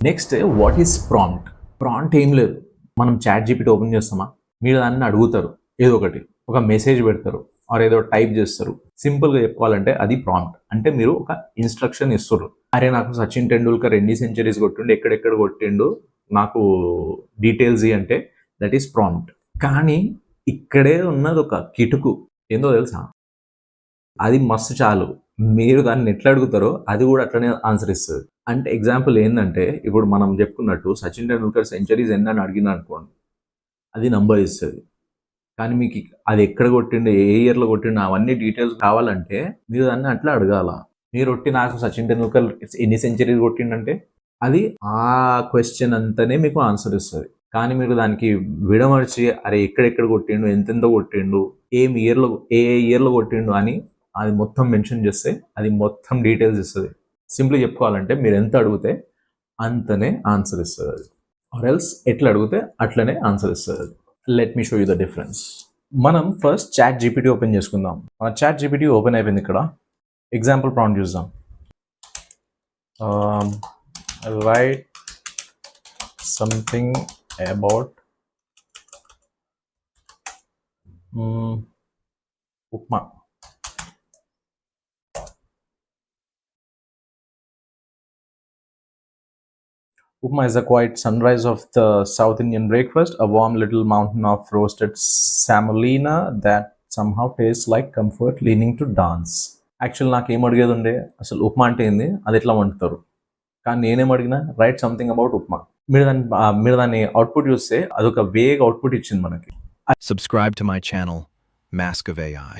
Next what is prompt? Prompt ఏం లేదు, మనం చాట్ జీపీటీ ఓపెన్ చేస్తామా, మీరు దాన్ని అడుగుతారు ఏదో ఒకటి, ఒక మెసేజ్ పెడతారు ఆర్ ఏదో టైప్ చేస్తారు. సింపుల్గా చెప్పుకోవాలంటే అది ప్రాంప్ట్. అంటే మీరు ఒక ఇన్స్ట్రక్షన్ ఇస్తారు. అరే నాకు సచిన్ టెండూల్కర్ ఎన్ని సెంచరీస్ కొట్టిండు, ఎక్కడెక్కడ కొట్టిండు, నాకు డీటెయిల్స్ అంటే దట్ ఈస్ ప్రాంప్ట్. కానీ ఇక్కడే ఉన్నది ఒక కిటుకు, ఏందో తెలుసా? అది మస్తు చాలు, మీరు దాన్ని ఎట్లా అడుగుతారో అది కూడా అట్లనే ఆన్సర్ ఇస్తుంది. అంటే ఎగ్జాంపుల్ ఏంటంటే, ఇప్పుడు మనం చెప్పుకున్నట్టు సచిన్ టెండూల్కర్ సెంచరీస్ ఎన్ని అని అడిగిన అనుకోండి, అది నంబర్ ఇస్తుంది. కానీ మీకు అది ఎక్కడ కొట్టిండు, ఏ ఇయర్లో కొట్టిండు, అవన్నీ డీటెయిల్స్ కావాలంటే మీరు దాన్ని అట్లా అడగాల. మీరు ఒట్టి నాకు సచిన్ టెండూల్కర్ ఎన్ని సెంచరీస్ కొట్టిండంటే అది ఆ క్వశ్చన్ అంతానే మీకు ఆన్సర్ ఇస్తుంది. కానీ మీరు దానికి విడమర్చి అరే ఎక్కడెక్కడ కొట్టిండు, ఎంతెంత కొట్టిండు, ఏ ఇయర్లో కొట్టిండు అని అది మొత్తం మెన్షన్ చేస్తే అది మొత్తం డీటెయిల్స్ ఇస్తుంది. సింప్లీ చెప్పుకోవాలంటే మీరు ఎంత అడిగితే అంతనే ఆన్సర్ ఇస్తుంది అది, ఆర్ ఎల్స్ ఎట్లా అడిగితే అట్లనే ఆన్సర్ ఇస్తుంది అది. Let me show you the difference. మనం ఫస్ట్ చాట్ జీపీటీ ఓపెన్ చేసుకుందాం. మన చాట్ జీపీటీ ఓపెన్ అయిపోయింది. ఇక్కడ ఎగ్జాంపుల్ ప్రాంప్ట్ చూద్దాం. Write something about upma. Upma is a quiet sunrise of the South Indian breakfast, a warm little mountain of roasted semolina that somehow tastes like comfort leaning to dance. Actual నాకు ఏం అడిగేది ఉండే, అసలు ఉప్మా అంటే ఏంది, అది ఎట్లా వండుతారు. కానీ నేనేం అడిగినా రైట్ సంథింగ్ అబౌట్ ఉప్మా. మీరు దాన్ని అవుట్పుట్ చూస్తే అదొక వేగ్ అవుట్పుట్ ఇచ్చింది మనకి. Subscribe to my channel, Mask of AI.